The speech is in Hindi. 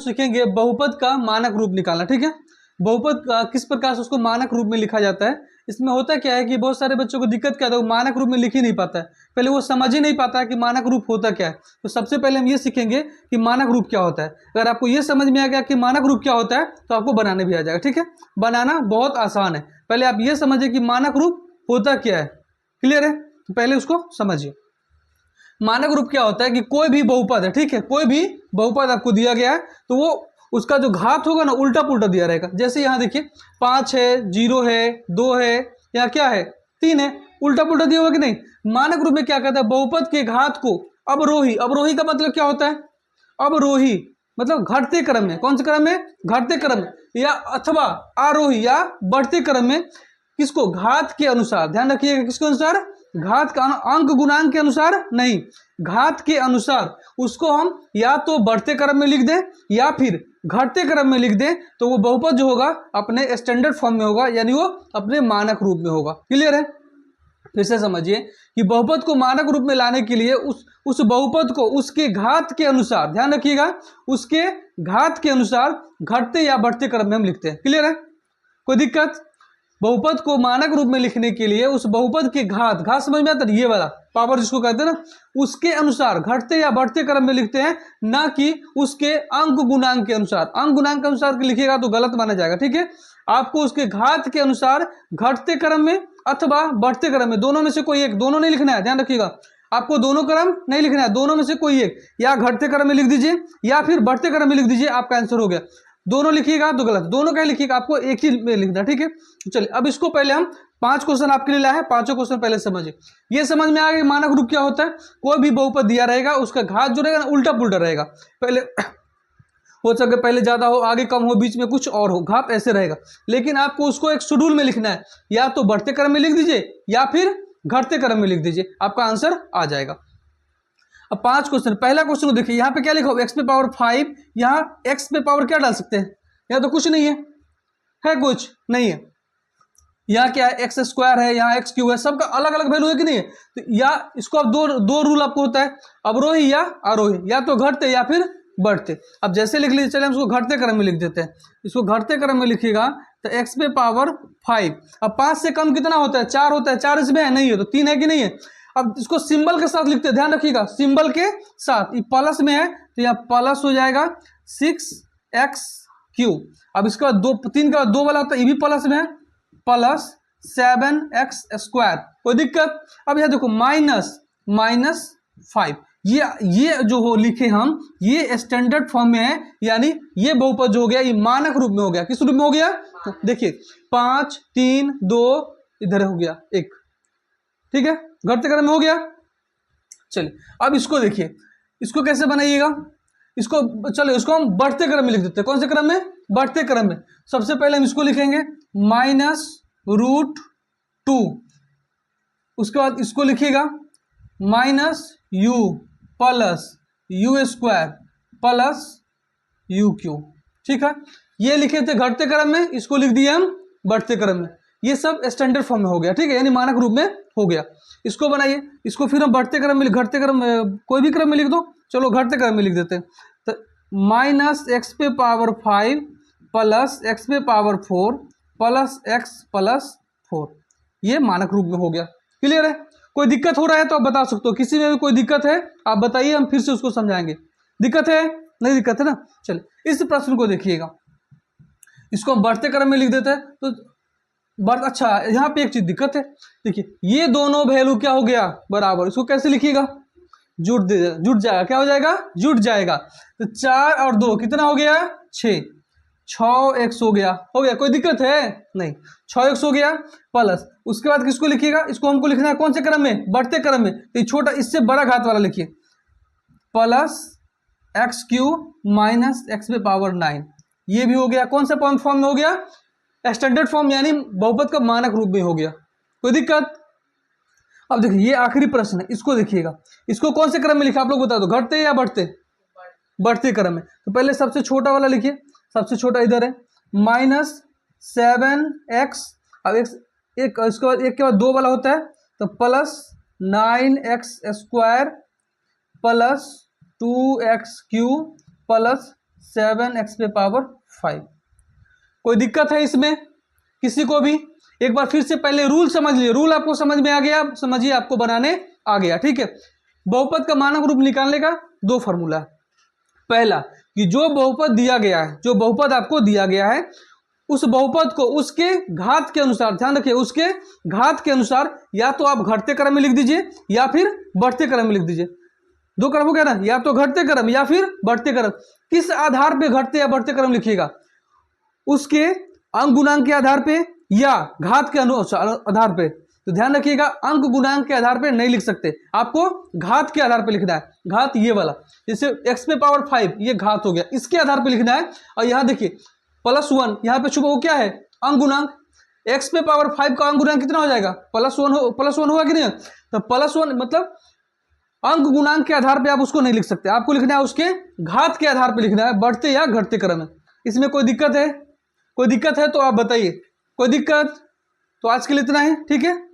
सीखेंगे बहुपद का मानक रूप निकालना। ठीक है, बहुपद किस प्रकार से उसको मानक रूप में लिखा जाता है। इसमें होता क्या है कि बहुत सारे बच्चों को दिक्कत क्या है, वो मानक रूप में लिख ही नहीं पाता है, पहले वो समझ ही नहीं पाता है कि मानक रूप होता क्या है। तो सबसे पहले हम ये सीखेंगे कि मानक रूप क्या होता है। अगर आपको ये समझ में आ गया कि मानक रूप क्या होता है तो आपको बनाने भी आ जाएगा। ठीक है, बनाना बहुत आसान है, पहले आप ये समझिए कि मानक रूप होता क्या है। क्लियर है, तो पहले उसको समझिए। मानक रूप क्या होता है कि कोई भी बहुपद है, ठीक है, कोई भी बहुपद आपको दिया गया है तो वो उसका जो घात होगा ना उल्टा पुल्टा दिया रहेगा। जैसे यहाँ देखिए 5 है, 0 है, 2 है, या क्या है 3 है, उल्टा पुल्टा दिया होगा कि नहीं। मानक रूप में क्या कहता है, बहुपद के घात को अवरोही, अवरोही का मतलब क्या होता है, अवरोही मतलब घटते क्रम में, कौन से क्रम में, घटते क्रम में, या अथवा आरोही या बढ़ते क्रम में, किसको, घात के अनुसार। ध्यान रखिएगा किसके अनुसार, घात का, अंक गुणांक के अनुसार नहीं, घात के अनुसार उसको हम या तो बढ़ते क्रम में लिख दें या फिर घटते क्रम में लिख दें, तो वो बहुपद जो होगा अपने स्टैंडर्ड फॉर्म में होगा, यानी वो अपने मानक रूप में होगा। क्लियर है, फिर से समझिए कि बहुपद को मानक रूप में लाने के लिए उस बहुपद को उसके घात के अनुसार, ध्यान रखिएगा, उसके घात के अनुसार घटते या बढ़ते क्रम में हम लिखते हैं। क्लियर है, कोई दिक्कत। बहुपद को मानक रूप में लिखने के लिए उस बहुपद के घात, घात समझ में आता है, ये वाला पावर जिसको कहते हैं ना, उसके अनुसार घटते या बढ़ते क्रम में लिखते हैं, ना कि उसके अंक गुणांक के अनुसार। अंक गुणांक के अनुसार लिखिएगा तो गलत माना जाएगा। ठीक है, आपको उसके घात के अनुसार घटते क्रम में अथवा बढ़ते क्रम में, दोनों में से कोई एक, दोनों नहीं लिखना है, ध्यान रखिएगा, आपको दोनों क्रम नहीं लिखना है, दोनों में से कोई एक, या घटते क्रम में लिख दीजिए या फिर बढ़ते क्रम में लिख दीजिए, आपका आंसर हो गया। दोनों लिखिएगा तो गलत, दोनों क्या लिखिएगा, आपको एक ही में लिखना। ठीक है, चलिए अब इसको पहले हम 5 क्वेश्चन आपके लिए लाए हैं, 5 क्वेश्चन पहले समझिए। ये समझ में आ गया मानक रूप क्या होता है। कोई भी बहुपद दिया रहेगा उसका घात जो रहेगा ना उल्टा पुल्टा रहेगा, पहले हो सके पहले ज्यादा हो, आगे कम हो, बीच में कुछ और हो, घात ऐसे रहेगा। लेकिन आपको उसको एक शेड्यूल में लिखना है, या तो बढ़ते क्रम में लिख दीजिए या फिर घटते क्रम में लिख दीजिए, आपका आंसर आ जाएगा। अब 5 क्वेश्चन, पहला क्वेश्चन को देखिए, यहाँ पे क्या लिखा हो, एक्स पे पावर 5, यहाँ एक्स पे पावर क्या डाल सकते हैं, यहाँ तो कुछ नहीं है कुछ नहीं है, यहाँ क्या है, एक्स स्क्वायर है, यहाँ एक्स क्यूब है, सबका अलग अलग वैल्यू है कि नहीं है। तो या इसको अब दो रूल आपको होता है, अवरोही या आरोही, या तो घटते या फिर बढ़ते। अब जैसे लिख लीजिए, चले हम इसको घटते क्रम में लिख देते हैं, इसको घटते क्रम में लिखिएगा तो एक्स पे पावर 5। अब 5 से कम कितना होता है, 4 होता है, 4 इसमें है नहीं है तो 3 है कि नहीं है। अब इसको सिंबल के साथ लिखते हैं, ध्यान रखिएगा, सिंबल के साथ, ये प्लस में है तो यहाँ प्लस हो जाएगा 6x3। अब इसके बाद 3 के बाद 2 वाला होता है, ये भी प्लस में है, प्लस 7x²। कोई दिक्कत। अब यहाँ देखो -5, ये जो हो लिखे हम, ये स्टैंडर्ड फॉर्म में है, यानी ये बहुपद जो हो गया ये मानक रूप में हो गया। किस रूप में हो गया, तो देखिए 5 3 2 इधर हो गया 1, ठीक है, घटते क्रम में हो गया। चलिए अब इसको देखिए, इसको कैसे बनाइएगा, इसको चलो इसको हम बढ़ते क्रम में लिख देते हैं। कौन से क्रम में, बढ़ते क्रम में। सबसे पहले हम इसको लिखेंगे -√2, उसके बाद इसको लिखिएगा -u plus u² plus u³। ठीक है, ये लिखे थे घटते क्रम में, इसको लिख दिए हम बढ़ते क्रम में। ये सब स्टैंडर्ड फॉर्म में हो गया, ठीक है, यानी मानक रूप में हो गया। इसको बनाइए, इसको फिर हम बढ़ते क्रम में, घटते क्रम में, कोई भी क्रम में लिख दो, चलो घटते क्रम में लिख देते हैं। तो -x⁵ plus x⁴ plus x+4, ये मानक रूप में हो गया। क्लियर है, कोई दिक्कत हो रहा है तो आप बता सकते हो, किसी में भी कोई दिक्कत है आप बताइए, हम फिर से उसको समझाएंगे। दिक्कत है, नहीं दिक्कत है ना। चलिए इस प्रश्न को देखिएगा, इसको हम बढ़ते क्रम में लिख देते हैं तो अच्छा, यहाँ पे एक चीज दिक्कत है, देखिए ये दोनों वैल्यू क्या हो गया बराबर, इसको कैसे लिखिएगा, जुट जाएगा, क्या हो जाएगा, जुट जाएगा। तो 4 और 2 कितना हो गया, 6x हो गया, कोई दिक्कत है नहीं, 6x हो गया। प्लस उसके बाद किसको लिखिएगा, इसको हमको लिखना है कौन से क्रम में, बढ़ते क्रम में, तो छोटा इससे बड़ा घात वाला लिखिए, प्लस x³ -x⁹ ये भी हो गया। कौन सा फॉर्म में हो गया, स्टैंडर्ड फॉर्म, यानी बहुपद का मानक रूप में हो गया। कोई दिक्कत। अब देखिए ये आखिरी प्रश्न है, इसको देखिएगा, इसको कौन से क्रम में लिखा आप लोग बता दो, घटते या बढ़ते, बढ़ते क्रम में। तो पहले सबसे छोटा वाला लिखिए, सबसे छोटा इधर है -7x, अब एक इसके बाद एक के बाद 2 वाला होता है तो plus 9x² plus 2x³ plus 7x पे पावर 5। कोई दिक्कत है इसमें किसी को भी? एक बार फिर से पहले रूल समझ लिए, रूल आपको समझ में आ गया, समझिए आपको बनाने आ गया, ठीक है। बहुपद का मानक रूप निकालने का दो फॉर्मूला। पहला कि जो बहुपद दिया गया है, जो बहुपद आपको दिया गया है, उस बहुपद को उसके घात के अनुसार, ध्यान रखिए, उसके घात के अनुसार या तो आप घटते क्रम में लिख दीजिए या फिर बढ़ते क्रम में लिख दीजिए। दो क्रम हो गया ना, या तो घटते क्रम या फिर बढ़ते क्रम। किस आधार पे घटते या बढ़ते क्रम लिखिएगा? उसके अंक गुणांक के आधार पे या घात के आधार पे। तो ध्यान रखिएगा, अंक गुणांक के आधार पे नहीं लिख सकते, आपको घात के आधार पे लिखना है। घात ये वाला, जैसे x पे पावर 5 ये घात हो गया, इसके आधार पे लिखना है। और यहाँ देखिए +1, यहाँ पे छुपा वो क्या है? अंक गुणांक। x पे पावर 5 का अंक गुणांक कितना हो जाएगा? +1 होगा कि नहीं? तो +1 मतलब अंक गुणांक के आधार पे आप उसको नहीं लिख सकते, आपको लिखना है उसके घात के आधार पे लिखना है, बढ़ते या घटते क्रम में। इसमें कोई दिक्कत है? कोई दिक्कत है तो आप बताइए। कोई दिक्कत? तो आज के लिए इतना ही, ठीक है।